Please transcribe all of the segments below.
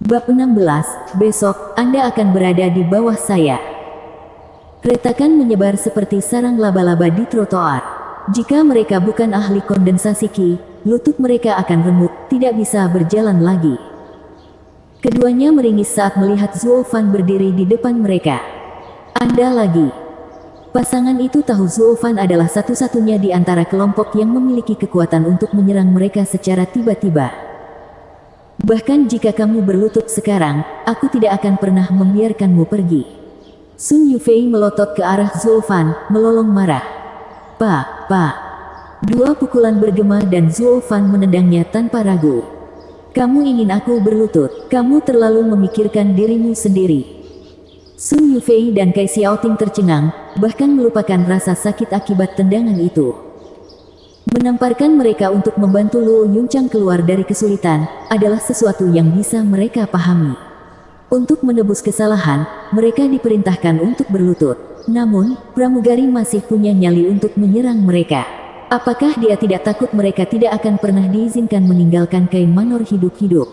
Bab 16, besok, Anda akan berada di bawah saya. Retakan menyebar seperti sarang laba-laba di trotoar. Jika mereka bukan ahli kondensasi Qi, lutut mereka akan remuk, tidak bisa berjalan lagi. Keduanya meringis saat melihat Zhuo Fan berdiri di depan mereka. Anda lagi. Pasangan itu tahu Zhuo Fan adalah satu-satunya di antara kelompok yang memiliki kekuatan untuk menyerang mereka secara tiba-tiba. Bahkan jika kamu berlutut sekarang, aku tidak akan pernah membiarkanmu pergi. Sun Yufei melotot ke arah Zhuo Fan, melolong marah. Pa. Dua pukulan bergema dan Zhuo Fan menendangnya tanpa ragu. Kamu ingin aku berlutut, kamu terlalu memikirkan dirimu sendiri. Sun Yufei dan Kai Xiaoting tercengang, bahkan melupakan rasa sakit akibat tendangan itu. Menamparkan mereka untuk membantu Luo Yunchang keluar dari kesulitan, adalah sesuatu yang bisa mereka pahami. Untuk menebus kesalahan, mereka diperintahkan untuk berlutut. Namun, pramugari masih punya nyali untuk menyerang mereka. Apakah dia tidak takut mereka tidak akan pernah diizinkan meninggalkan Kai Manor hidup-hidup?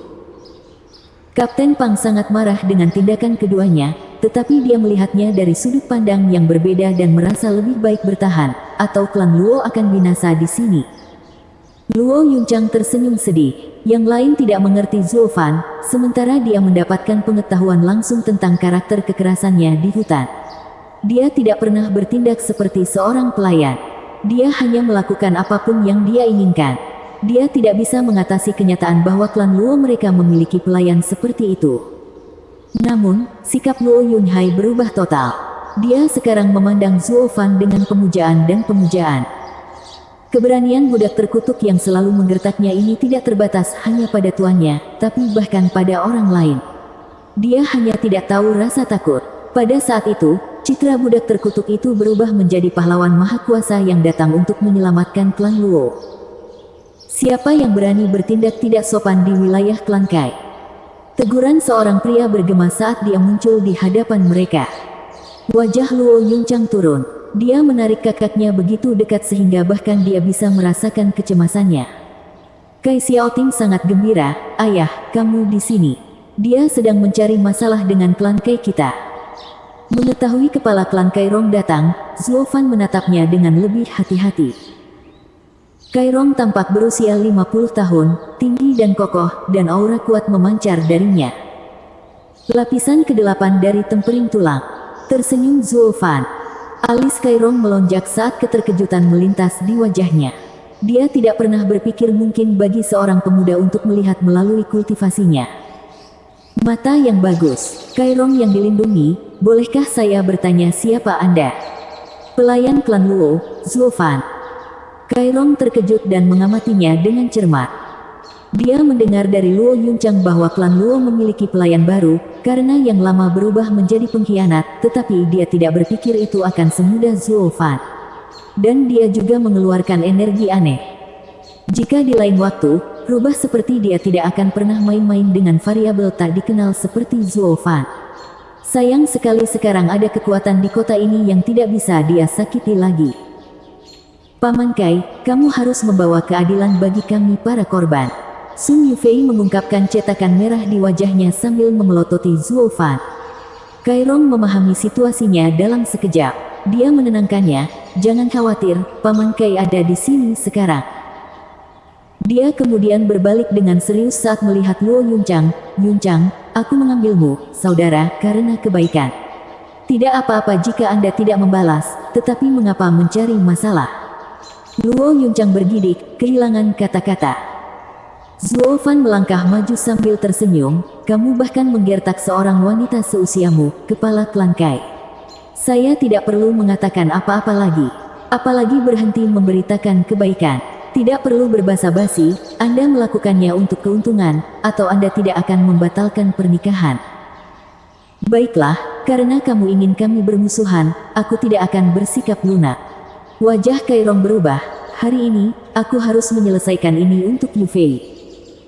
Kapten Pang sangat marah dengan tindakan keduanya, tetapi dia melihatnya dari sudut pandang yang berbeda dan merasa lebih baik bertahan, atau klan Luo akan binasa di sini. Luo Yunchang tersenyum sedih. Yang lain tidak mengerti Zhuo Fan, sementara dia mendapatkan pengetahuan langsung tentang karakter kekerasannya di hutan. Dia tidak pernah bertindak seperti seorang pelayan. Dia hanya melakukan apapun yang dia inginkan. Dia tidak bisa mengatasi kenyataan bahwa klan Luo mereka memiliki pelayan seperti itu. Namun, sikap Luo Yunhai berubah total. Dia sekarang memandang Zhuo Fan dengan pemujaan dan pemujaan. Keberanian budak terkutuk yang selalu menggertaknya ini tidak terbatas hanya pada tuannya, tapi bahkan pada orang lain. Dia hanya tidak tahu rasa takut. Pada saat itu, citra budak terkutuk itu berubah menjadi pahlawan maha kuasa yang datang untuk menyelamatkan klan Luo. Siapa yang berani bertindak tidak sopan di wilayah klan Kai? Teguran seorang pria bergema saat dia muncul di hadapan mereka. Wajah Luo Yunchang turun. Dia menarik kakaknya begitu dekat sehingga bahkan dia bisa merasakan kecemasannya. Kai Xiaoting sangat gembira. Ayah, kamu di sini. Dia sedang mencari masalah dengan klan Kai kita. Mengetahui kepala klan Kai Rong datang, Zhuo Fan menatapnya dengan lebih hati-hati. Kai Rong tampak berusia 50 tahun, tinggi dan kokoh, dan aura kuat memancar darinya. Lapisan ke-8 dari tempering tulang. Tersenyum Zhuo Fan. Alis Kai Rong melonjak saat keterkejutan melintas di wajahnya. Dia tidak pernah berpikir mungkin bagi seorang pemuda untuk melihat melalui kultivasinya. Mata yang bagus, Kai Rong yang dilindungi, bolehkah saya bertanya siapa Anda? Pelayan klan Luo, Zhuo Fan. Kai Rong terkejut dan mengamatinya dengan cermat. Dia mendengar dari Luo Yunchang bahwa klan Luo memiliki pelayan baru, karena yang lama berubah menjadi pengkhianat, tetapi dia tidak berpikir itu akan semudah Zhuo Fan. Dan dia juga mengeluarkan energi aneh. Jika di lain waktu, rubah seperti dia tidak akan pernah main-main dengan variabel tak dikenal seperti Zhuo Fan. Sayang sekali sekarang ada kekuatan di kota ini yang tidak bisa dia sakiti lagi. Paman Kai, kamu harus membawa keadilan bagi kami para korban. Sun Yufei mengungkapkan cetakan merah di wajahnya sambil memelototi Zhuo Fan. Kai Rong memahami situasinya dalam sekejap. Dia menenangkannya, jangan khawatir, Paman Kai ada di sini sekarang. Dia kemudian berbalik dengan serius saat melihat Luo Yunchang. Yunchang, aku mengambilmu, saudara, karena kebaikan. Tidak apa-apa jika Anda tidak membalas, tetapi mengapa mencari masalah? Luo Yunchang bergidik, kehilangan kata-kata. Zhuo Fan melangkah maju sambil tersenyum, kamu bahkan menggertak seorang wanita seusiamu, kepala klan Kai. Saya tidak perlu mengatakan apa-apa lagi. Apalagi berhenti memberitakan kebaikan. Tidak perlu berbasa-basi, Anda melakukannya untuk keuntungan, atau Anda tidak akan membatalkan pernikahan. Baiklah, karena kamu ingin kami bermusuhan, aku tidak akan bersikap lunak. Wajah Kai Rong berubah. Hari ini, aku harus menyelesaikan ini untuk Yufei.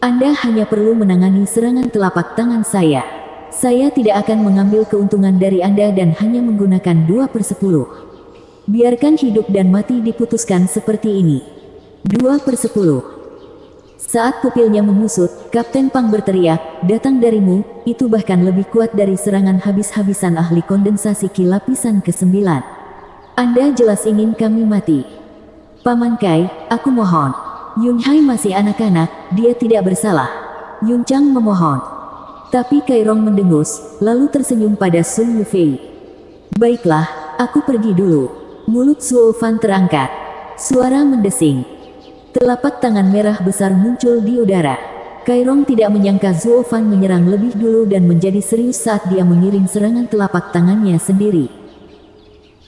Anda hanya perlu menangani serangan telapak tangan saya. Saya tidak akan mengambil keuntungan dari Anda dan hanya menggunakan 2/10. Biarkan hidup dan mati diputuskan seperti ini. 2/10. Saat pupilnya menyusut, Kapten Pang berteriak, datang darimu, itu bahkan lebih kuat dari serangan habis-habisan ahli kondensasi Ki lapisan ke-9. Anda jelas ingin kami mati. Paman Kai, aku mohon. Yun Hai masih anak-anak, dia tidak bersalah. Yun Chang memohon. Tapi Kai Rong mendengus, lalu tersenyum pada Sun Yufei. Baiklah, aku pergi dulu. Mulut Zuo Fan terangkat. Suara mendesing. Telapak tangan merah besar muncul di udara. Kai Rong tidak menyangka Zuo Fan menyerang lebih dulu dan menjadi serius saat dia mengiring serangan telapak tangannya sendiri.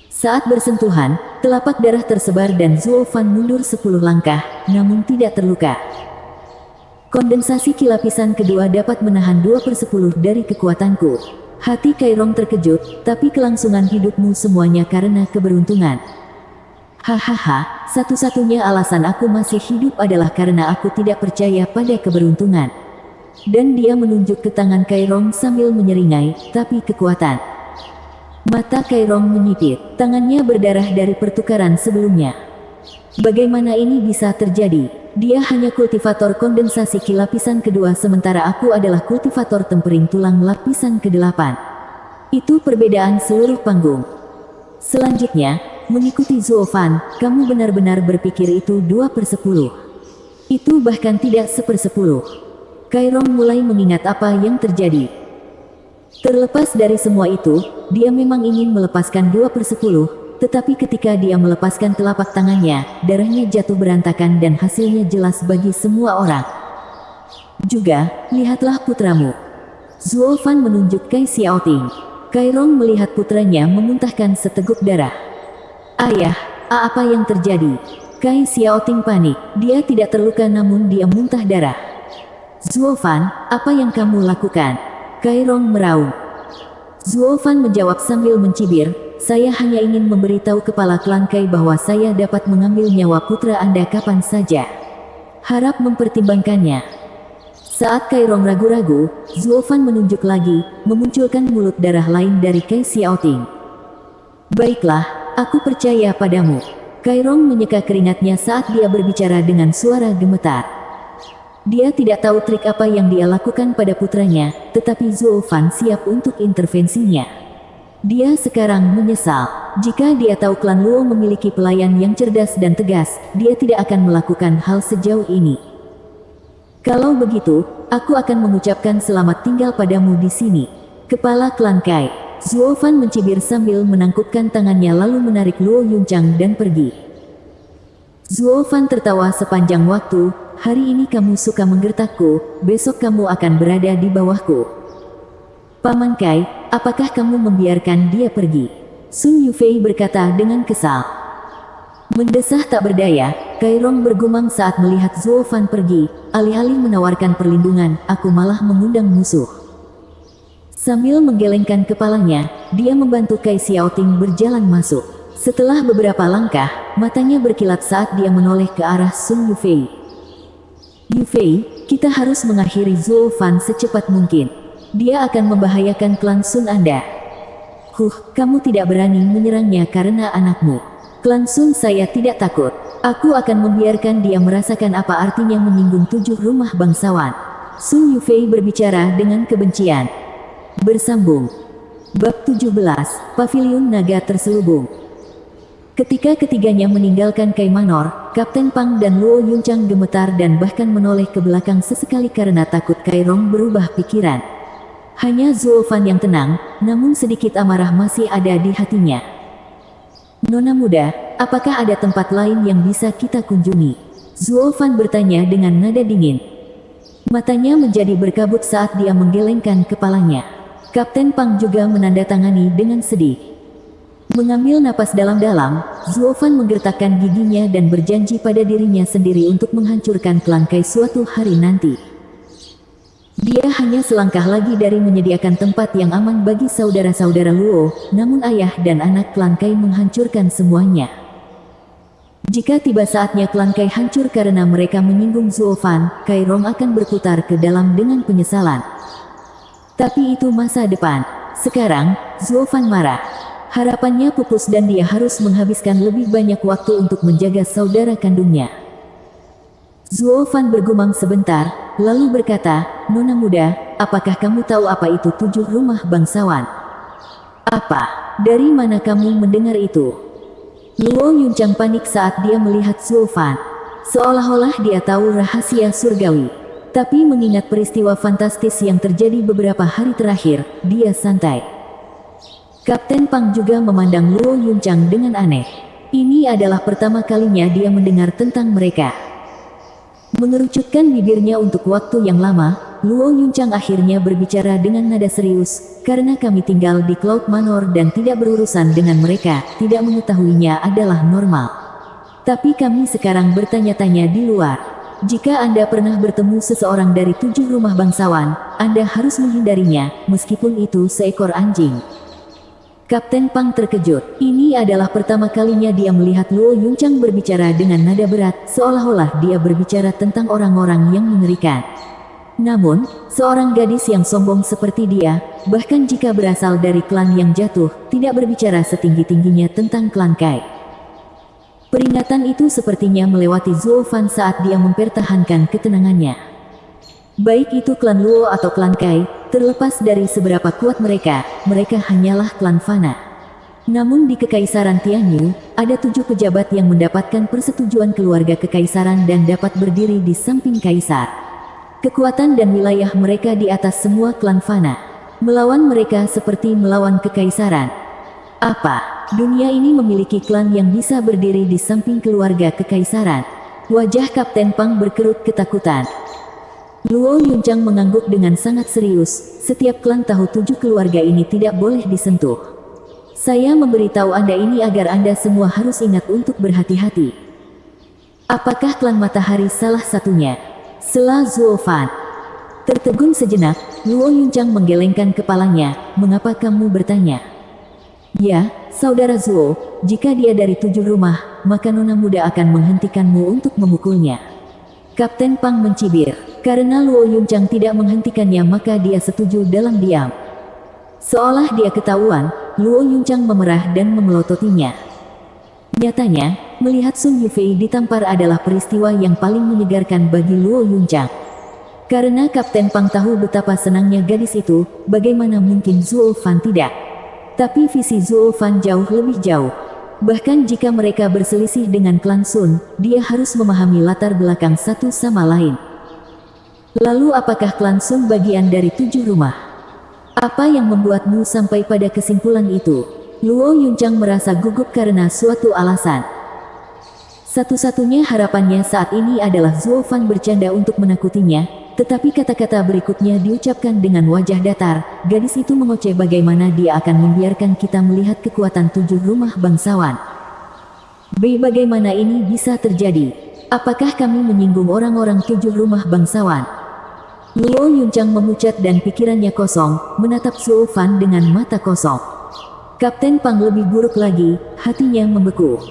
Saat bersentuhan, telapak darah tersebar dan Zuo Fan mundur 10 langkah, namun tidak terluka. Kondensasi Ki lapisan kedua dapat menahan 2/10 dari kekuatanku. Hati Kai Rong terkejut, tapi kelangsungan hidupmu semuanya karena keberuntungan. Hahaha, satu-satunya alasan aku masih hidup adalah karena aku tidak percaya pada keberuntungan. Dan dia menunjuk ke tangan Kai Rong sambil menyeringai, tapi kekuatan. Mata Kai Rong menyipit, tangannya berdarah dari pertukaran sebelumnya. Bagaimana ini bisa terjadi? Dia hanya kultivator kondensasi Ki lapisan kedua sementara aku adalah kultivator tempering tulang lapisan ke-8. Itu perbedaan seluruh panggung. Selanjutnya, mengikuti Zuo Fan, kamu benar-benar berpikir itu 2/10. Itu bahkan tidak 1/10. Kai Rong mulai mengingat apa yang terjadi. Terlepas dari semua itu, dia memang ingin melepaskan 2/10, tetapi ketika dia melepaskan telapak tangannya, darahnya jatuh berantakan dan hasilnya jelas bagi semua orang. Juga, lihatlah putramu. Zuo Fan menunjuk Kai Xiaoting. Kai Rong melihat putranya memuntahkan seteguk darah. Ayah, apa yang terjadi? Kai Xiaoting panik, dia tidak terluka namun dia muntah darah. Zuo Fan, apa yang kamu lakukan? Kai Rong meraung. Zuo Fan menjawab sambil mencibir, saya hanya ingin memberitahu kepala klan Kai bahwa saya dapat mengambil nyawa putra Anda kapan saja. Harap mempertimbangkannya. Saat Kai Rong ragu-ragu, Zuo Fan menunjuk lagi, memunculkan mulut darah lain dari Kai Xiaoting. Baiklah, aku percaya padamu. Kai Rong menyeka keringatnya saat dia berbicara dengan suara gemetar. Dia tidak tahu trik apa yang dia lakukan pada putranya, tetapi Zuo Fan siap untuk intervensinya. Dia sekarang menyesal. Jika dia tahu klan Luo memiliki pelayan yang cerdas dan tegas, dia tidak akan melakukan hal sejauh ini. Kalau begitu, aku akan mengucapkan selamat tinggal padamu di sini. Kepala klan Kai. Zuo Fan mencibir sambil menangkupkan tangannya lalu menarik Luo Yunchang dan pergi. Zuo Fan tertawa sepanjang waktu, hari ini kamu suka menggertakku, besok kamu akan berada di bawahku. Paman Kai, apakah kamu membiarkan dia pergi? Sun Yufei berkata dengan kesal. Mendesah tak berdaya, Kai Rong bergumam saat melihat Zuo Fan pergi, alih-alih menawarkan perlindungan, aku malah mengundang musuh. Sambil menggelengkan kepalanya, dia membantu Kai Xiaoting berjalan masuk. Setelah beberapa langkah, matanya berkilat saat dia menoleh ke arah Sun Yufei. Yufei, kita harus mengakhiri Zuo Fan secepat mungkin. Dia akan membahayakan klan Sun Anda. Kamu tidak berani menyerangnya karena anakmu. Klan Sun saya tidak takut. Aku akan membiarkan dia merasakan apa artinya menyinggung 7 rumah bangsawan. Sun Yufei berbicara dengan kebencian. Bersambung. Bab 17, Paviliun Naga Terselubung. Ketika ketiganya meninggalkan Kai Manor, Kapten Pang dan Luo Yunchang gemetar dan bahkan menoleh ke belakang sesekali karena takut Kai Rong berubah pikiran. Hanya Zuo Fan yang tenang, namun sedikit amarah masih ada di hatinya. Nona muda, apakah ada tempat lain yang bisa kita kunjungi? Zuo Fan bertanya dengan nada dingin. Matanya menjadi berkabut saat dia menggelengkan kepalanya. Kapten Pang juga menandatangani dengan sedih. Mengambil napas dalam-dalam, Zuo Fan menggertakkan giginya dan berjanji pada dirinya sendiri untuk menghancurkan klan Kai suatu hari nanti. Dia hanya selangkah lagi dari menyediakan tempat yang aman bagi saudara-saudara Luo, namun ayah dan anak klan Kai menghancurkan semuanya. Jika tiba saatnya klan Kai hancur karena mereka menyinggung Zuo Fan, Kai Rong akan berputar ke dalam dengan penyesalan. Tapi itu masa depan. Sekarang, Zuo Fan marah. Harapannya pupus dan dia harus menghabiskan lebih banyak waktu untuk menjaga saudara kandungnya. Zuo Fan bergumam sebentar, lalu berkata, "Nona muda, apakah kamu tahu apa itu 7 rumah bangsawan?" "Apa? Dari mana kamu mendengar itu?" Luo Yunchang panik saat dia melihat Zuo Fan. Seolah-olah dia tahu rahasia surgawi. Tapi mengingat peristiwa fantastis yang terjadi beberapa hari terakhir, dia santai. Kapten Pang juga memandang Luo Yunchang dengan aneh. Ini adalah pertama kalinya dia mendengar tentang mereka. Mengerucutkan bibirnya untuk waktu yang lama, Luo Yunchang akhirnya berbicara dengan nada serius, "Karena kami tinggal di Cloud Manor dan tidak berurusan dengan mereka, tidak mengetahuinya adalah normal. Tapi kami sekarang bertanya-tanya di luar. Jika Anda pernah bertemu seseorang dari 7 rumah bangsawan, Anda harus menghindarinya, meskipun itu seekor anjing." Kapten Pang terkejut. Ini adalah pertama kalinya dia melihat Luo Yunchang berbicara dengan nada berat, seolah-olah dia berbicara tentang orang-orang yang mengerikan. Namun, seorang gadis yang sombong seperti dia, bahkan jika berasal dari klan yang jatuh, tidak berbicara setinggi-tingginya tentang klan Kai. Peringatan itu sepertinya melewati Zuo Fan saat dia mempertahankan ketenangannya. Baik itu klan Luo atau klan Kai, terlepas dari seberapa kuat mereka hanyalah klan fana. Namun di Kekaisaran Tianyu, ada 7 pejabat yang mendapatkan persetujuan keluarga kekaisaran dan dapat berdiri di samping kaisar. Kekuatan dan wilayah mereka di atas semua klan fana. Melawan mereka seperti melawan kekaisaran. Apa? Dunia ini memiliki klan yang bisa berdiri di samping keluarga kekaisaran. Wajah Kapten Pang berkerut ketakutan. Luo Yunchang mengangguk dengan sangat serius, "Setiap klan tahu 7 keluarga ini tidak boleh disentuh. Saya memberitahu Anda ini agar Anda semua harus ingat untuk berhati-hati." "Apakah klan Matahari salah satunya?" sela Zuo Fan. Tertegun sejenak, Luo Yunchang menggelengkan kepalanya, "Mengapa kamu bertanya?" "Ya, saudara Zuo, jika dia dari 7 rumah, maka nona muda akan menghentikanmu untuk memukulnya." Kapten Pang mencibir. Karena Luo Yunchang tidak menghentikannya maka dia setuju dalam diam. Seolah dia ketahuan, Luo Yunchang memerah dan memelototinya. Nyatanya, melihat Sun Yufei ditampar adalah peristiwa yang paling menyegarkan bagi Luo Yunchang. Karena Kapten Pang tahu betapa senangnya gadis itu, bagaimana mungkin Zuo Fan tidak? Tapi visi Zuo Fan jauh lebih jauh. Bahkan jika mereka berselisih dengan klan Sun, dia harus memahami latar belakang satu sama lain. Lalu apakah klan Sun bagian dari 7 rumah? Apa yang membuatmu sampai pada kesimpulan itu? Luo Yunchang merasa gugup karena suatu alasan. Satu-satunya harapannya saat ini adalah Zuo Fan bercanda untuk menakutinya, tetapi kata-kata berikutnya diucapkan dengan wajah datar. Gadis itu mengoceh bagaimana dia akan membiarkan kita melihat kekuatan 7 rumah bangsawan. Bagaimana ini bisa terjadi? Apakah kami menyinggung orang-orang 7 rumah bangsawan? Luo Yunchang memucat dan pikirannya kosong, menatap Zuo Fan dengan mata kosong. Kapten Pang lebih buruk lagi, hatinya membeku.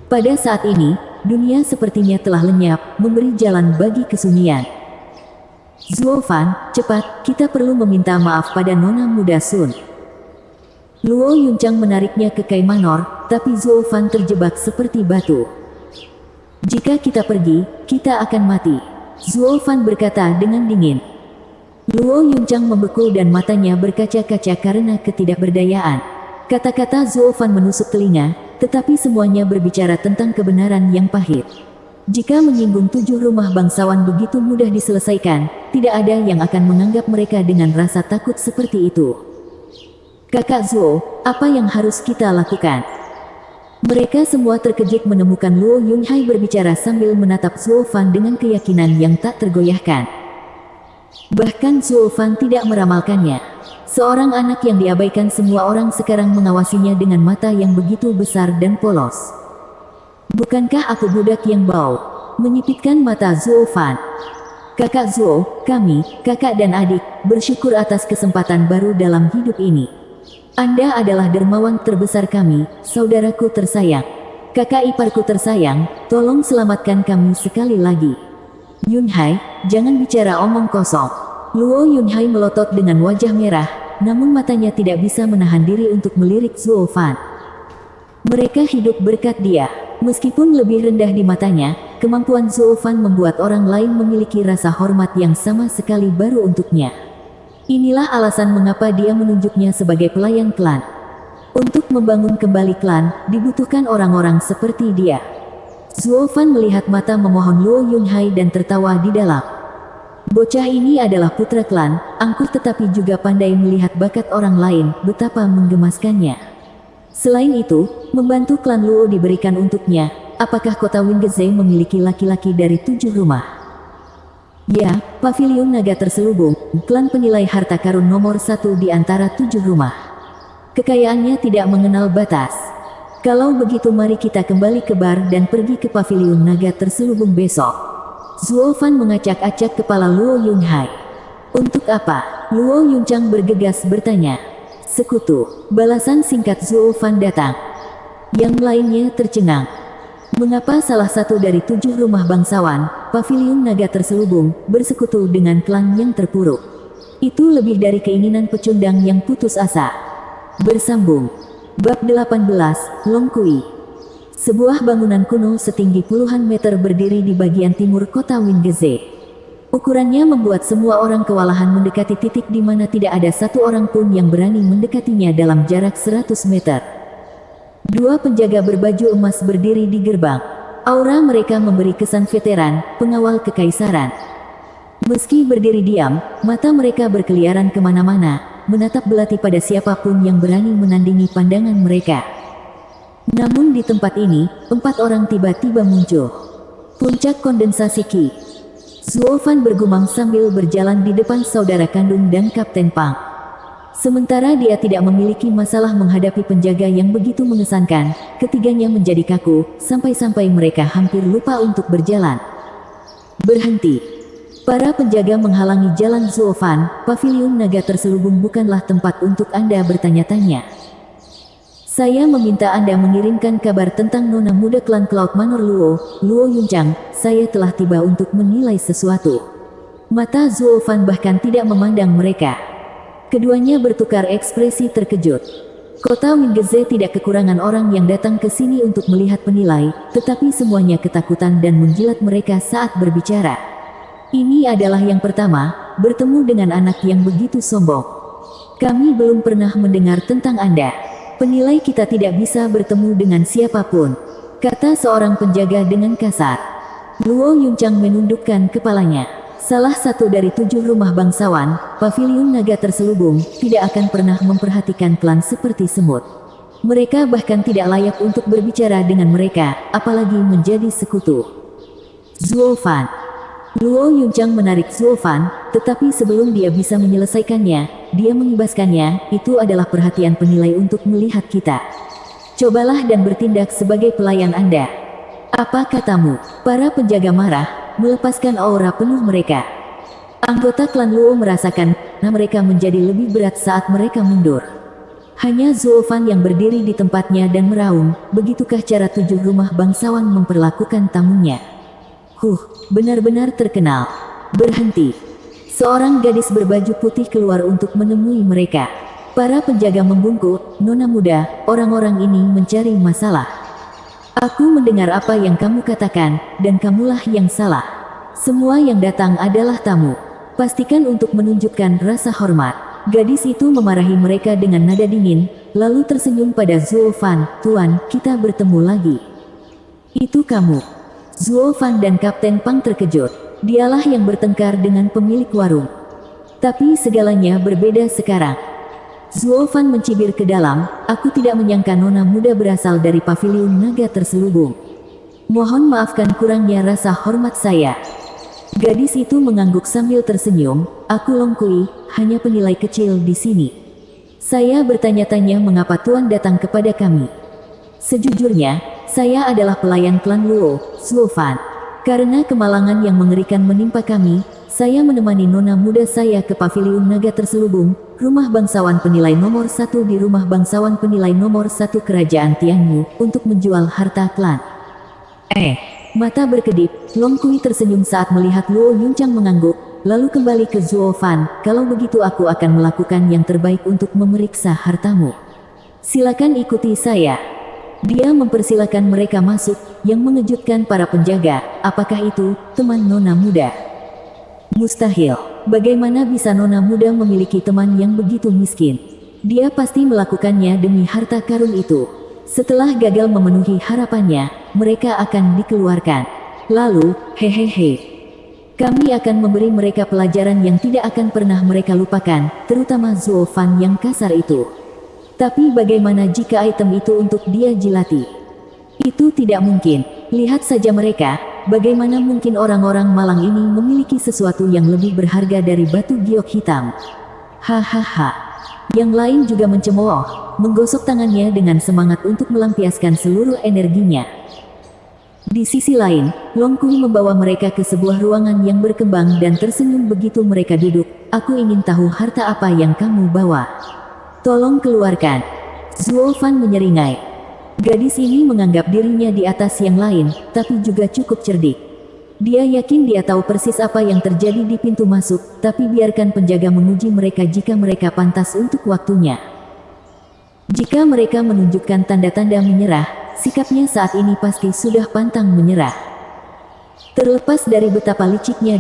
Pada saat ini, dunia sepertinya telah lenyap, memberi jalan bagi kesunyian. "Zuo Fan, cepat, kita perlu meminta maaf pada nona muda Sun." Luo Yunchang menariknya ke Kai Manor, tapi Zuo Fan terjebak seperti batu. "Jika kita pergi, kita akan mati," Zuo Fan berkata dengan dingin. Luo Yunchang membeku dan matanya berkaca-kaca karena ketidakberdayaan. Kata-kata Zuo Fan menusuk telinga, tetapi semuanya berbicara tentang kebenaran yang pahit. Jika menyinggung 7 rumah bangsawan begitu mudah diselesaikan, tidak ada yang akan menganggap mereka dengan rasa takut seperti itu. "Kakak Zuo, apa yang harus kita lakukan?" Mereka semua terkejut menemukan Luo Yunhai berbicara sambil menatap Zuo Fan dengan keyakinan yang tak tergoyahkan. Bahkan Zuo Fan tidak meramalkannya. Seorang anak yang diabaikan semua orang sekarang mengawasinya dengan mata yang begitu besar dan polos. "Bukankah aku budak yang bau?" menyipitkan mata Zuo Fan. "Kakak Zuo, kami, kakak dan adik, bersyukur atas kesempatan baru dalam hidup ini. Anda adalah dermawan terbesar kami, saudaraku tersayang. Kakak iparku tersayang, tolong selamatkan kami sekali lagi." "Yunhai, jangan bicara omong kosong." Luo Yunhai melotot dengan wajah merah, namun matanya tidak bisa menahan diri untuk melirik Zuo Fan. Mereka hidup berkat dia. Meskipun lebih rendah di matanya, kemampuan Zuo Fan membuat orang lain memiliki rasa hormat yang sama sekali baru untuknya. Inilah alasan mengapa dia menunjuknya sebagai pelayan klan. Untuk membangun kembali klan, dibutuhkan orang-orang seperti dia. Zuo Fan melihat mata memohon Luo Yunhai dan tertawa di dalam. Bocah ini adalah putra klan, angkuh tetapi juga pandai melihat bakat orang lain, betapa menggemaskannya. Selain itu, membantu klan Luo diberikan untuknya. Apakah kota Wingzhou memiliki laki-laki dari 7 rumah? Ya, Paviliun Naga Terselubung, klan penilai harta karun nomor 1 di antara 7 rumah. Kekayaannya tidak mengenal batas. Kalau begitu mari kita kembali ke bar dan pergi ke Paviliun Naga Terselubung besok. Zuo Fan mengacak-acak kepala Luo Yunhai. Untuk apa? Luo Yunchang bergegas bertanya. Sekutu, balasan singkat Zuo Fan datang. Yang lainnya tercengang. Mengapa salah satu dari 7 rumah bangsawan, Paviliun Naga Terselubung, bersekutu dengan klan yang terpuruk? Itu lebih dari keinginan pecundang yang putus asa. Bersambung. Bab 18, Long Kui. Sebuah bangunan kuno setinggi puluhan meter berdiri di bagian timur kota Wingzhou. Ukurannya membuat semua orang kewalahan mendekati titik di mana tidak ada satu orang pun yang berani mendekatinya dalam jarak 100 meter. 2 penjaga berbaju emas berdiri di gerbang. Aura mereka memberi kesan veteran, pengawal kekaisaran. Meski berdiri diam, mata mereka berkeliaran kemana-mana, menatap belati pada siapapun yang berani menandingi pandangan mereka. Namun di tempat ini, 4 orang tiba-tiba muncul. Puncak kondensasi Qi. Zuo Fan bergumam sambil berjalan di depan saudara kandung dan Kapten Pang. Sementara dia tidak memiliki masalah menghadapi penjaga yang begitu mengesankan, ketiganya menjadi kaku, sampai-sampai mereka hampir lupa untuk berjalan. Berhenti. Para penjaga menghalangi jalan Zuo Fan. Paviliun Naga Terselubung bukanlah tempat untuk Anda bertanya-tanya. Saya meminta Anda mengirimkan kabar tentang nona muda klan Cloud Manor Luo Yunchang. Saya telah tiba untuk menilai sesuatu. Mata Zuo Fan bahkan tidak memandang mereka. Keduanya bertukar ekspresi terkejut. Kota Wingzhou tidak kekurangan orang yang datang ke sini untuk melihat penilai, tetapi semuanya ketakutan dan menjilat mereka saat berbicara. Ini adalah yang pertama, bertemu dengan anak yang begitu sombong. Kami belum pernah mendengar tentang Anda. Penilai kita tidak bisa bertemu dengan siapapun, kata seorang penjaga dengan kasar. Luo Yunchang menundukkan kepalanya. Salah satu dari 7 rumah bangsawan, Paviliun Naga Terselubung, tidak akan pernah memperhatikan klan seperti semut. Mereka bahkan tidak layak untuk berbicara dengan mereka, apalagi menjadi sekutu. Zuo Fan. Luo Yunchang menarik Zuo Fan, tetapi sebelum dia bisa menyelesaikannya, dia mengibaskannya. Itu adalah perhatian penilai untuk melihat kita. Cobalah dan bertindak sebagai pelayan Anda. Apa katamu? Para penjaga marah, melepaskan aura penuh mereka. Anggota klan Luo merasakan mereka menjadi lebih berat saat mereka mundur. Hanya Zuo Fan yang berdiri di tempatnya dan meraung. Begitukah cara 7 rumah bangsawan memperlakukan tamunya? Benar-benar terkenal. Berhenti. Seorang gadis berbaju putih keluar untuk menemui mereka. Para penjaga membungkuk, Nona muda, orang-orang ini mencari masalah. Aku mendengar apa yang kamu katakan, dan kamulah yang salah. Semua yang datang adalah tamu. Pastikan untuk menunjukkan rasa hormat. Gadis itu memarahi mereka dengan nada dingin, lalu tersenyum pada Zuo Fan. Tuan, kita bertemu lagi. Itu kamu. Zuo Fan dan Kapten Pang terkejut. Dialah yang bertengkar dengan pemilik warung. Tapi segalanya berbeda sekarang. Zuo Fan mencibir ke dalam. Aku tidak menyangka nona muda berasal dari Paviliun Naga Terselubung. Mohon maafkan kurangnya rasa hormat saya. Gadis itu mengangguk sambil tersenyum. Aku Long Kui, hanya penilai kecil di sini. Saya bertanya-tanya mengapa Tuan datang kepada kami. Sejujurnya, saya adalah pelayan klan Luo, Zuo Fan. Karena kemalangan yang mengerikan menimpa kami, saya menemani nona muda saya ke Paviliun Naga Terselubung, rumah bangsawan penilai nomor 1 di rumah bangsawan penilai nomor 1 kerajaan Tianyu, untuk menjual harta klan. Mata berkedip, Long Kui tersenyum saat melihat Luo Yunchang mengangguk, lalu kembali ke Zuo Fan. Kalau begitu aku akan melakukan yang terbaik untuk memeriksa hartamu. Silakan ikuti saya. Dia mempersilakan mereka masuk, yang mengejutkan para penjaga. Apakah itu, teman nona muda? Mustahil. Bagaimana bisa nona muda memiliki teman yang begitu miskin? Dia pasti melakukannya demi harta karun itu. Setelah gagal memenuhi harapannya, mereka akan dikeluarkan. Lalu, hehehe. Kami akan memberi mereka pelajaran yang tidak akan pernah mereka lupakan, terutama Zuo Fan yang kasar itu. Tapi bagaimana jika item itu untuk dia jilati? Itu tidak mungkin. Lihat saja mereka, bagaimana mungkin orang-orang malang ini memiliki sesuatu yang lebih berharga dari batu giok hitam. Hahaha. Yang lain juga mencemooh, menggosok tangannya dengan semangat untuk melampiaskan seluruh energinya. Di sisi lain, Long Kui membawa mereka ke sebuah ruangan yang berkembang dan tersenyum begitu mereka duduk. Aku ingin tahu harta apa yang kamu bawa. Tolong keluarkan. Zuo Fan menyeringai. Gadis ini menganggap dirinya di atas yang lain, tapi juga cukup cerdik. Dia yakin dia tahu persis apa yang terjadi di pintu masuk, tapi biarkan penjaga menguji mereka jika mereka pantas untuk waktunya. Jika mereka menunjukkan tanda-tanda menyerah, sikapnya saat ini pasti sudah pantang menyerah. Terlepas dari betapa liciknya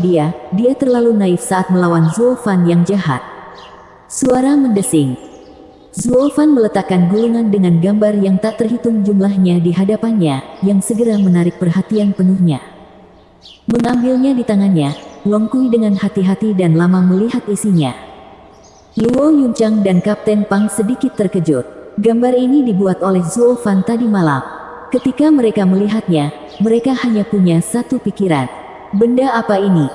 dia terlalu naif saat melawan Zuo Fan yang jahat. Suara mendesing. Zuo Fan meletakkan gulungan dengan gambar yang tak terhitung jumlahnya di hadapannya, yang segera menarik perhatian penuhnya. Mengambilnya di tangannya, Long Kui dengan hati-hati dan lama melihat isinya. Luo Yunchang dan Kapten Pang sedikit terkejut. Gambar ini dibuat oleh Zuo Fan tadi malam. Ketika mereka melihatnya, mereka hanya punya satu pikiran. Benda apa ini?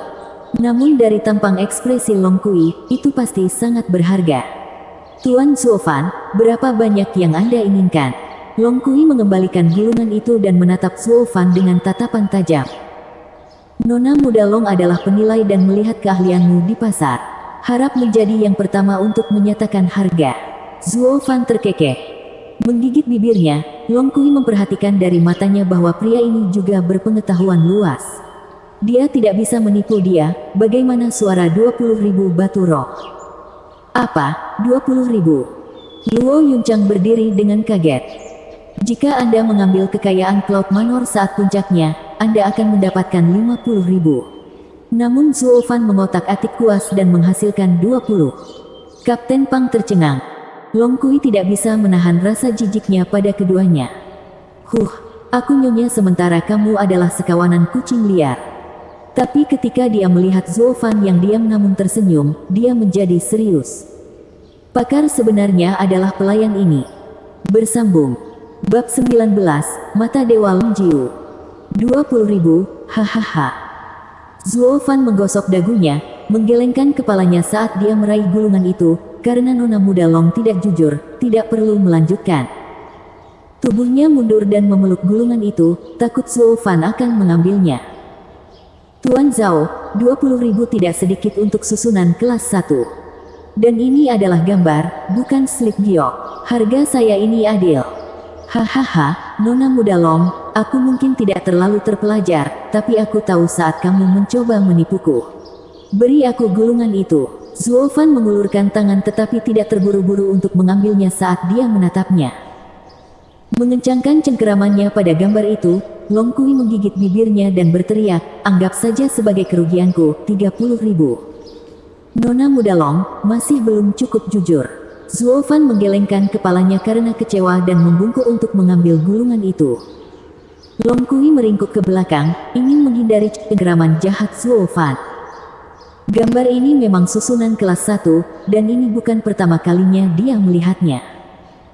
Namun dari tampang ekspresi Long Kui, itu pasti sangat berharga. Tuan Zuo Fan, berapa banyak yang Anda inginkan? Long Kui mengembalikan gulungan itu dan menatap Zuo Fan dengan tatapan tajam. Nona muda Long adalah penilai dan melihat keahlianmu di pasar. Harap menjadi yang pertama untuk menyatakan harga. Zuo Fan terkekeh. Menggigit bibirnya, Long Kui memperhatikan dari matanya bahwa pria ini juga berpengetahuan luas. Dia tidak bisa menipu dia. Bagaimana suara 20.000 batu roh? Apa, 20.000? Luo Yunchang berdiri dengan kaget. Jika Anda mengambil kekayaan Cloud Manor saat puncaknya, Anda akan mendapatkan 50.000. Namun Zuo Fan mengotak-atik kuas dan menghasilkan 20. Kapten Pang tercengang. Long Kui tidak bisa menahan rasa jijiknya pada keduanya. Aku nyonya sementara kamu adalah sekawanan kucing liar. Tapi ketika dia melihat Zuo Fan yang diam namun tersenyum, dia menjadi serius. Pakar sebenarnya adalah pelayan ini. Bersambung. Bab 19, Mata Dewa Long Jiu. 20.000, hahaha. Zuo Fan menggosok dagunya, menggelengkan kepalanya saat dia meraih gulungan itu, karena nona muda Long tidak jujur, tidak perlu melanjutkan. Tubuhnya mundur dan memeluk gulungan itu, takut Zuo Fan akan mengambilnya. Tuan Zhao, 20.000 tidak sedikit untuk susunan kelas 1. Dan ini adalah gambar, bukan slip giok. Harga saya ini adil. Hahaha, nona muda Long, aku mungkin tidak terlalu terpelajar, tapi aku tahu saat kamu mencoba menipuku. Beri aku gulungan itu. Zuo Fan mengulurkan tangan tetapi tidak terburu-buru untuk mengambilnya saat dia menatapnya. Mengencangkan cengkeramannya pada gambar itu, Long Kui menggigit bibirnya dan berteriak, anggap saja sebagai kerugianku, 30.000. Nona muda Long, masih belum cukup jujur. Zuo Fan menggelengkan kepalanya karena kecewa dan membungkuk untuk mengambil gulungan itu. Long Kui meringkuk ke belakang, ingin menghindari cengkeraman jahat Zuo Fan. Gambar ini memang susunan kelas 1, dan ini bukan pertama kalinya dia melihatnya.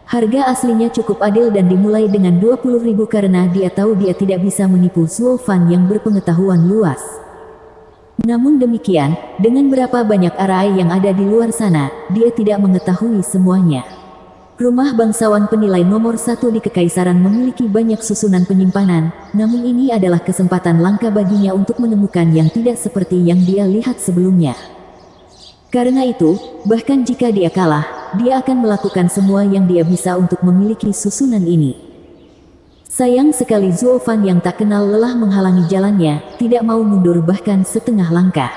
Harga aslinya cukup adil dan dimulai dengan 20.000 karena dia tahu dia tidak bisa menipu Zuo Fan yang berpengetahuan luas. Namun demikian, dengan berapa banyak arai yang ada di luar sana, dia tidak mengetahui semuanya. Rumah bangsawan penilai nomor 1 di Kekaisaran memiliki banyak susunan penyimpanan, namun ini adalah kesempatan langka baginya untuk menemukan yang tidak seperti yang dia lihat sebelumnya. Karena itu, bahkan jika dia kalah, dia akan melakukan semua yang dia bisa untuk memiliki susunan ini. Sayang sekali Zuo Fan yang tak kenal lelah menghalangi jalannya, tidak mau mundur bahkan setengah langkah.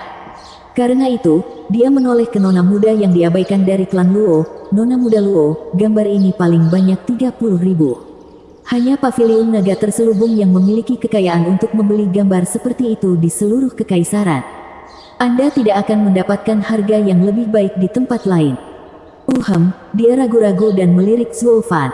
Karena itu, dia menoleh ke nona muda yang diabaikan dari klan Luo. Nona muda Luo, gambar ini paling banyak 30.000. Hanya paviliun naga terselubung yang memiliki kekayaan untuk membeli gambar seperti itu di seluruh kekaisaran. Anda tidak akan mendapatkan harga yang lebih baik di tempat lain. Dia ragu-ragu dan melirik Zuo Fan.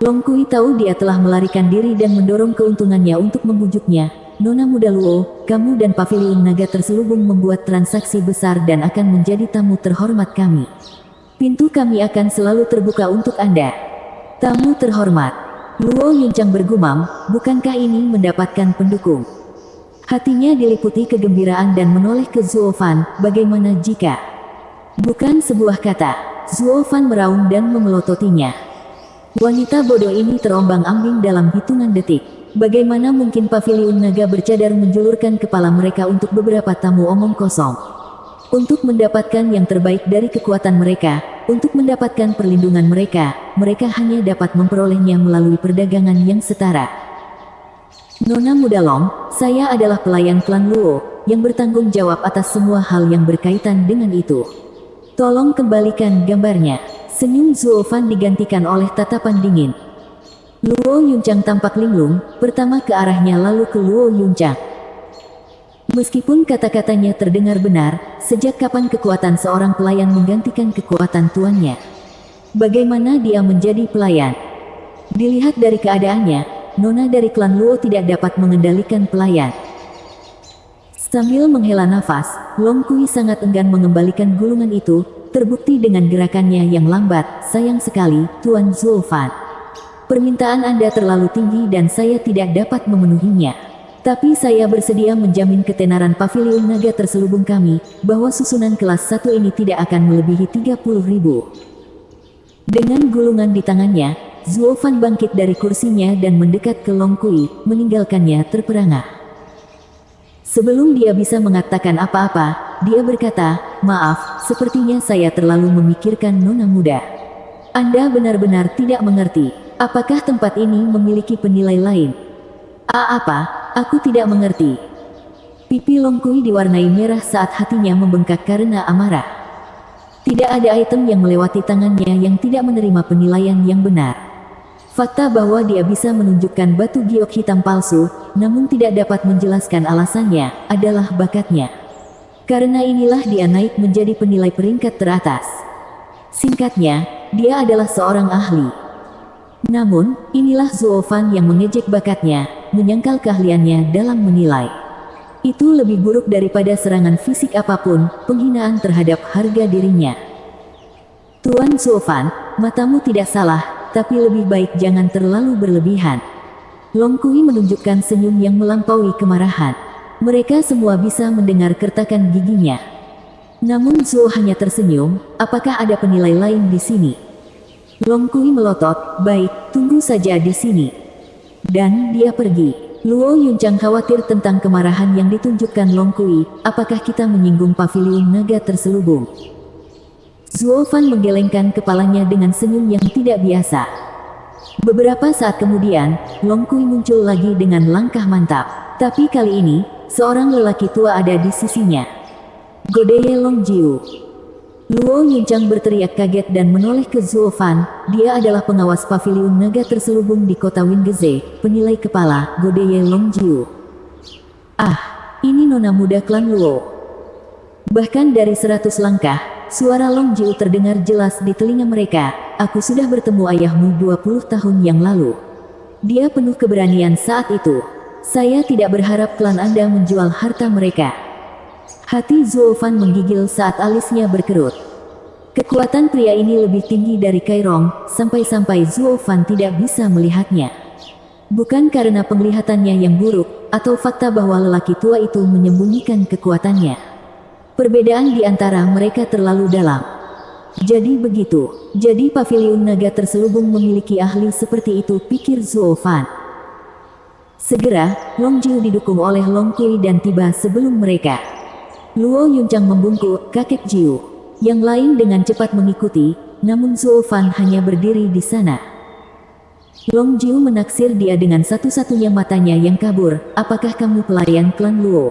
Long Kui tahu dia telah melarikan diri dan mendorong keuntungannya untuk membujuknya. Nona muda Luo, kamu dan paviliun naga terselubung membuat transaksi besar dan akan menjadi tamu terhormat kami. Pintu kami akan selalu terbuka untuk Anda. Tamu terhormat. Luo Yuncang bergumam, bukankah ini mendapatkan pendukung? Hatinya diliputi kegembiraan dan menoleh ke Zuo Fan, bagaimana jika? Bukan sebuah kata. Zuo Fan meraung dan memelototinya. Wanita bodoh ini terombang-ambing dalam hitungan detik. Bagaimana mungkin paviliun naga bercadar menjulurkan kepala mereka untuk beberapa tamu omong kosong? Untuk mendapatkan yang terbaik dari kekuatan mereka, untuk mendapatkan perlindungan mereka hanya dapat memperolehnya melalui perdagangan yang setara. Nona muda Long, saya adalah pelayan klan Luo, yang bertanggung jawab atas semua hal yang berkaitan dengan itu. Tolong kembalikan gambarnya. Senyum Zuo Fan digantikan oleh tatapan dingin. Luo Yuncang tampak linglung, pertama ke arahnya lalu ke Luo Yuncang. Meskipun kata-katanya terdengar benar, sejak kapan kekuatan seorang pelayan menggantikan kekuatan tuannya? Bagaimana dia menjadi pelayan? Dilihat dari keadaannya, nona dari klan Luo tidak dapat mengendalikan pelayan. Sambil menghela nafas, Long Kui sangat enggan mengembalikan gulungan itu, terbukti dengan gerakannya yang lambat. Sayang sekali, Tuan Zuo Fan. Permintaan Anda terlalu tinggi dan saya tidak dapat memenuhinya. Tapi saya bersedia menjamin ketenaran paviliun naga terselubung kami, bahwa susunan kelas 1 ini tidak akan melebihi 30.000. Dengan gulungan di tangannya, Zuo Fan bangkit dari kursinya dan mendekat ke Long Kui, meninggalkannya terperangah. Sebelum dia bisa mengatakan apa-apa, dia berkata, maaf, sepertinya saya terlalu memikirkan nona muda. Anda benar-benar tidak mengerti. Apakah tempat ini memiliki penilai lain? Apa? Aku tidak mengerti. Pipi Long Kui diwarnai merah saat hatinya membengkak karena amarah. Tidak ada item yang melewati tangannya yang tidak menerima penilaian yang benar. Fakta bahwa dia bisa menunjukkan batu giok hitam palsu, namun tidak dapat menjelaskan alasannya, adalah bakatnya. Karena inilah dia naik menjadi penilai peringkat teratas. Singkatnya, dia adalah seorang ahli. Namun, inilah Zuo Fan yang mengejek bakatnya, menyangkal keahliannya dalam menilai. Itu lebih buruk daripada serangan fisik apapun, penghinaan terhadap harga dirinya. Tuan Zuo Fan, matamu tidak salah, tapi lebih baik jangan terlalu berlebihan. Long Kui menunjukkan senyum yang melampaui kemarahan. Mereka semua bisa mendengar kertakan giginya. Namun Zuo hanya tersenyum, apakah ada penilai lain di sini? Long Kui melotot, baik, tunggu saja di sini. Dan dia pergi. Luo Yuncang khawatir tentang kemarahan yang ditunjukkan Long Kui, apakah kita menyinggung paviliun naga terselubung? Zuo Fan menggelengkan kepalanya dengan senyum yang tidak biasa. Beberapa saat kemudian, Long Kui muncul lagi dengan langkah mantap. Tapi kali ini, seorang lelaki tua ada di sisinya. Godeye Long Jiu. Luo Yuncang berteriak kaget dan menoleh ke Zuo Fan. Dia adalah pengawas paviliun naga terselubung di kota Wingeze, penilai kepala, Godeye Long Jiu. Ini nona muda klan Luo. Bahkan dari 100 langkah, suara Long Jiu terdengar jelas di telinga mereka. Aku sudah bertemu ayahmu 20 tahun yang lalu. Dia penuh keberanian saat itu. Saya tidak berharap klan Anda menjual harta mereka. Hati Zuo Fan menggigil saat alisnya berkerut. Kekuatan pria ini lebih tinggi dari Kairong, sampai-sampai Zuo Fan tidak bisa melihatnya. Bukan karena penglihatannya yang buruk, atau fakta bahwa lelaki tua itu menyembunyikan kekuatannya. Perbedaan di antara mereka terlalu dalam. Jadi begitu. Jadi paviliun naga terselubung memiliki ahli seperti itu, pikir Zuo Fan. Segera, Long Jiu didukung oleh Long Kui dan tiba sebelum mereka. Luo Yuncang membungkuk, kakek Jiu. Yang lain dengan cepat mengikuti, namun Zuo Fan hanya berdiri di sana. Long Jiu menaksir dia dengan satu-satunya matanya yang kabur. Apakah kamu pelayan klan Luo?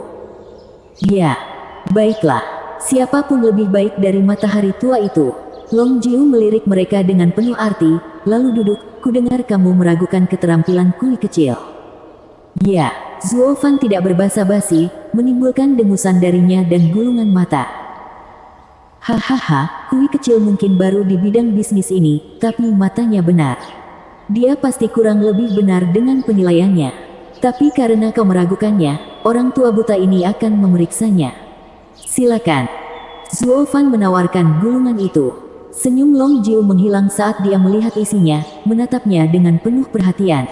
Ya. Baiklah. Siapapun lebih baik dari matahari tua itu. Long Jiu melirik mereka dengan penuh arti, lalu duduk, kudengar kamu meragukan keterampilan kui kecil. Ya, Zuo Fan tidak berbasa-basi, menimbulkan dengusan darinya dan gulungan mata. Hahaha, kui kecil mungkin baru di bidang bisnis ini, tapi matanya benar. Dia pasti kurang lebih benar dengan penilaiannya. Tapi karena kau meragukannya, orang tua buta ini akan memeriksanya. Silakan. Zuo Fan menawarkan gulungan itu. Senyum Long Jiu menghilang saat dia melihat isinya, menatapnya dengan penuh perhatian.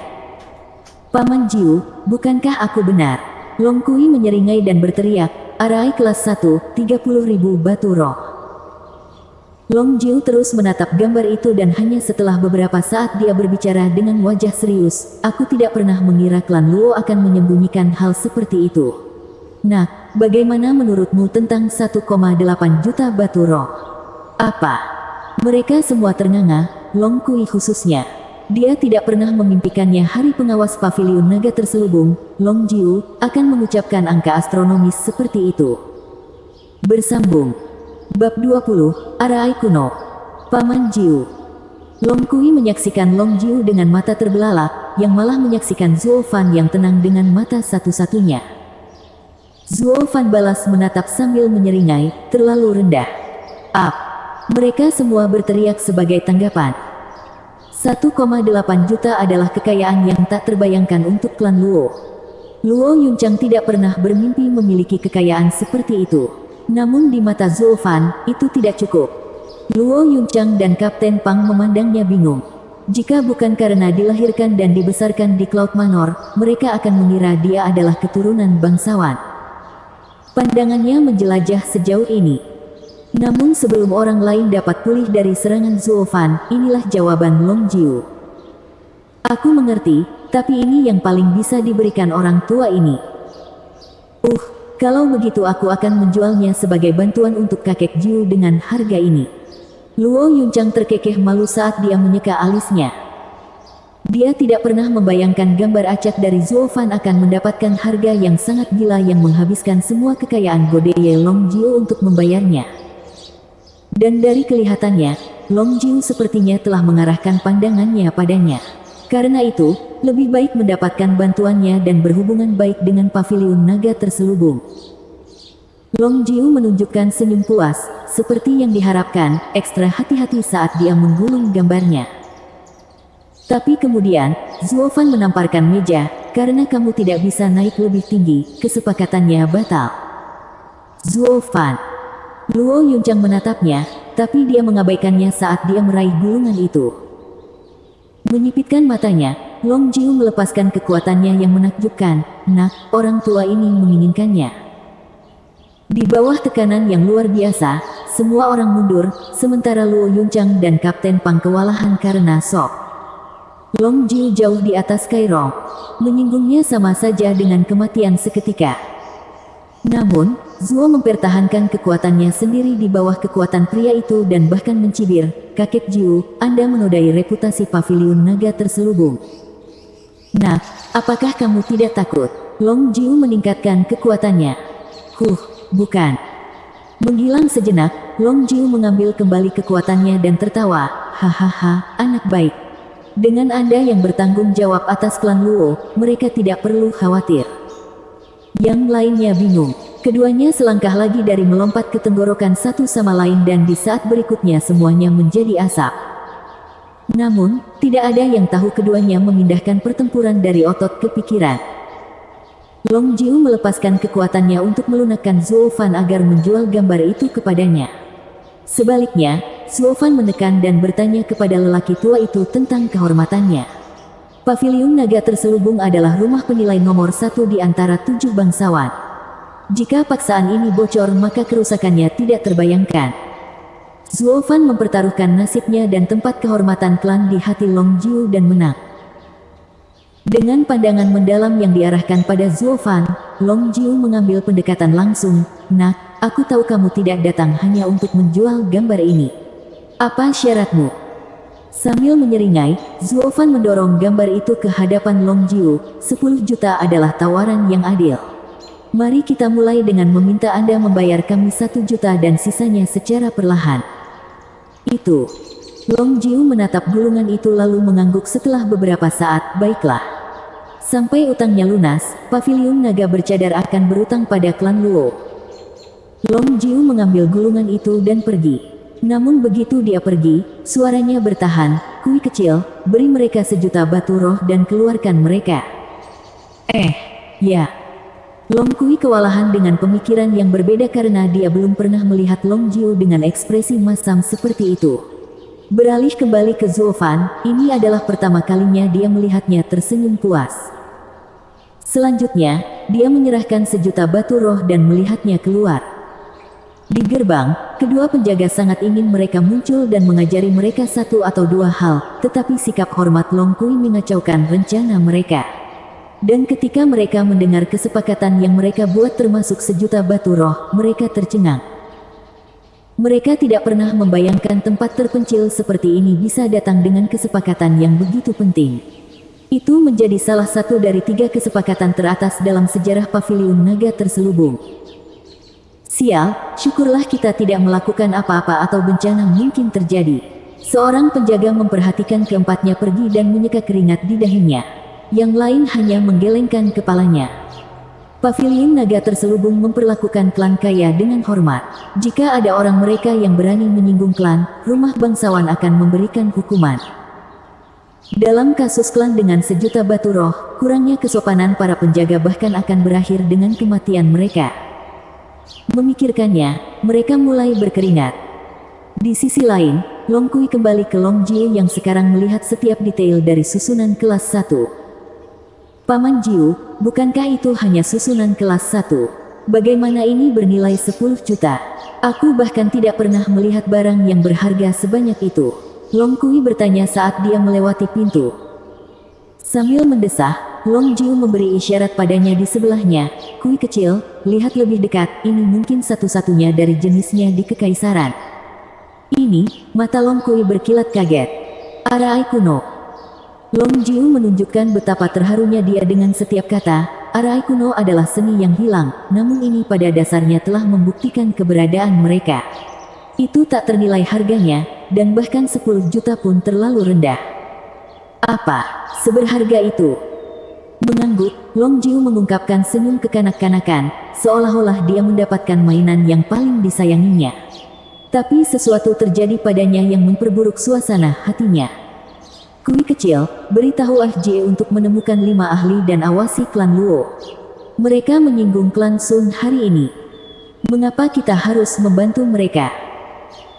Paman Jiu, bukankah aku benar? Long Kui menyeringai dan berteriak, arai kelas 1, 30.000 batu roh. Long Jiu terus menatap gambar itu dan hanya setelah beberapa saat dia berbicara dengan wajah serius, aku tidak pernah mengira klan Luo akan menyembunyikan hal seperti itu. Nah, bagaimana menurutmu tentang 1,8 juta batu roh? Apa? Mereka semua ternganga, Long Kui khususnya. Dia tidak pernah memimpikannya hari pengawas paviliun naga terselubung, Long Jiu, akan mengucapkan angka astronomis seperti itu. Bersambung. Bab 20, Arai Kuno. Paman Jiu. Long Kui menyaksikan Long Jiu dengan mata terbelalak, yang malah menyaksikan Zuo Fan yang tenang dengan mata satu-satunya. Zuo Fan balas menatap sambil menyeringai, terlalu rendah. Mereka semua berteriak sebagai tanggapan. 1,8 juta adalah kekayaan yang tak terbayangkan untuk klan Luo. Luo Yunchang tidak pernah bermimpi memiliki kekayaan seperti itu. Namun di mata Zuo Fan, itu tidak cukup. Luo Yunchang dan Kapten Pang memandangnya bingung. Jika bukan karena dilahirkan dan dibesarkan di Cloud Manor, mereka akan mengira dia adalah keturunan bangsawan. Pandangannya menjelajah sejauh ini. Namun sebelum orang lain dapat pulih dari serangan Zuo Fan, inilah jawaban Long Jiu. Aku mengerti, tapi ini yang paling bisa diberikan orang tua ini. Kalau begitu aku akan menjualnya sebagai bantuan untuk kakek Jiu dengan harga ini. Luo Yunchang terkekeh malu saat dia menyeka alisnya. Dia tidak pernah membayangkan gambar acak dari Zuo Fan akan mendapatkan harga yang sangat gila yang menghabiskan semua kekayaan Godeye Long Jiu untuk membayarnya. Dan dari kelihatannya, Long Jiu sepertinya telah mengarahkan pandangannya padanya. Karena itu, lebih baik mendapatkan bantuannya dan berhubungan baik dengan paviliun naga terselubung. Long Jiu menunjukkan senyum puas, seperti yang diharapkan, ekstra hati-hati saat dia menggulung gambarnya. Tapi kemudian, Zuo Fan menamparkan meja, karena kamu tidak bisa naik lebih tinggi, kesepakatannya batal. Zuo Fan. Luo Yunchang menatapnya, tapi dia mengabaikannya saat dia meraih gulungan itu. Menyipitkan matanya, Long Jiu melepaskan kekuatannya yang menakjubkan. Nak, orang tua ini menginginkannya. Di bawah tekanan yang luar biasa, semua orang mundur, sementara Luo Yunchang dan Kapten Pang kewalahan karena shock. Long Jiu jauh di atas Kairong. Menyinggungnya sama saja dengan kematian seketika. Namun, Zuo mempertahankan kekuatannya sendiri di bawah kekuatan pria itu dan bahkan mencibir, kakek Jiu, Anda menodai reputasi paviliun naga terselubung. Nah, apakah kamu tidak takut? Long Jiu meningkatkan kekuatannya. Bukan. Menghilang sejenak, Long Jiu mengambil kembali kekuatannya dan tertawa, hahaha, anak baik. Dengan Anda yang bertanggung jawab atas klan Luo, mereka tidak perlu khawatir. Yang lainnya bingung. Keduanya selangkah lagi dari melompat ke tenggorokan satu sama lain dan di saat berikutnya semuanya menjadi asap. Namun, tidak ada yang tahu keduanya memindahkan pertempuran dari otot ke pikiran. Long Jiu melepaskan kekuatannya untuk melunakkan Zuo Fan agar menjual gambar itu kepadanya. Sebaliknya, Zuo Fan menekan dan bertanya kepada lelaki tua itu tentang kehormatannya. Paviliun naga terselubung adalah rumah penilai nomor 1 di antara 7 bangsawan. Jika paksaan ini bocor maka kerusakannya tidak terbayangkan. Zuo Fan mempertaruhkan nasibnya dan tempat kehormatan klan di hati Long Jiu dan menang. Dengan pandangan mendalam yang diarahkan pada Zuo Fan, Long Jiu mengambil pendekatan langsung. Nak, aku tahu kamu tidak datang hanya untuk menjual gambar ini. Apa syaratmu? Sambil menyeringai, Zuo Fan mendorong gambar itu ke hadapan Long Jiu. 10 juta adalah tawaran yang adil. Mari kita mulai dengan meminta Anda membayar kami 1 juta dan sisanya secara perlahan. Itu. Long Jiu menatap gulungan itu lalu mengangguk setelah beberapa saat. Baiklah. Sampai utangnya lunas, paviliun naga bercadar akan berutang pada klan Luo. Long Jiu mengambil gulungan itu dan pergi. Namun begitu dia pergi, suaranya bertahan. Kui kecil, beri mereka 1.000.000 batu roh dan keluarkan mereka. Ya. Long Kui kewalahan dengan pemikiran yang berbeda karena dia belum pernah melihat Long Jiu dengan ekspresi masam seperti itu. Beralih kembali ke Zuo Fan, ini adalah pertama kalinya dia melihatnya tersenyum puas. Selanjutnya, dia menyerahkan 1.000.000 batu roh dan melihatnya keluar. Di gerbang, kedua penjaga sangat ingin mereka muncul dan mengajari mereka 1 atau 2 hal, tetapi sikap hormat Long Kui mengacaukan rencana mereka. Dan ketika mereka mendengar kesepakatan yang mereka buat termasuk 1.000.000 batu roh, mereka tercengang. Mereka tidak pernah membayangkan tempat terpencil seperti ini bisa datang dengan kesepakatan yang begitu penting. Itu menjadi salah satu dari 3 kesepakatan teratas dalam sejarah paviliun naga terselubung. Sial, syukurlah kita tidak melakukan apa-apa atau bencana mungkin terjadi. Seorang penjaga memperhatikan keempatnya pergi dan menyeka keringat di dahinya. Yang lain hanya menggelengkan kepalanya. Paviliun naga terselubung memperlakukan klan kaya dengan hormat. Jika ada orang mereka yang berani menyinggung klan, rumah bangsawan akan memberikan hukuman. Dalam kasus klan dengan 1.000.000 batu roh, kurangnya kesopanan para penjaga bahkan akan berakhir dengan kematian mereka. Memikirkannya, mereka mulai berkeringat. Di sisi lain, Long Kui kembali ke Long Jiu yang sekarang melihat setiap detail dari susunan kelas 1. Paman Jiu, bukankah itu hanya susunan kelas 1? Bagaimana ini bernilai 10 juta? Aku bahkan tidak pernah melihat barang yang berharga sebanyak itu. Long Kui bertanya saat dia melewati pintu. Sambil mendesah, Long Jiu memberi isyarat padanya di sebelahnya. Kui kecil, lihat lebih dekat, ini mungkin satu-satunya dari jenisnya di Kekaisaran. Ini, mata Long Kui berkilat kaget. Arai kuno. Long Jiu menunjukkan betapa terharunya dia dengan setiap kata. Arai kuno adalah seni yang hilang, namun ini pada dasarnya telah membuktikan keberadaan mereka. Itu tak ternilai harganya, dan bahkan 10 juta pun terlalu rendah. Apa? Seberharga itu? Mengangguk, Long Jiu mengungkapkan senyum kekanak-kanakan, seolah-olah dia mendapatkan mainan yang paling disayanginya. Tapi sesuatu terjadi padanya yang memperburuk suasana hatinya. Kui kecil, beritahu Jie untuk menemukan 5 ahli dan awasi klan Luo. Mereka menyinggung klan Sun hari ini. Mengapa kita harus membantu mereka?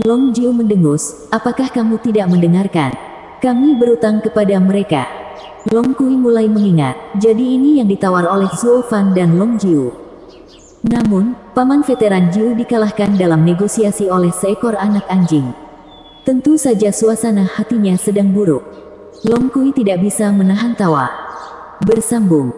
Long Jiu mendengus, apakah kamu tidak mendengarkan? Kami berutang kepada mereka. Long Kui mulai mengingat, jadi ini yang ditawar oleh Zuo Fan dan Long Jiu. Namun, paman veteran Jiu dikalahkan dalam negosiasi oleh seekor anak anjing. Tentu saja suasana hatinya sedang buruk. Long Kui tidak bisa menahan tawa. Bersambung.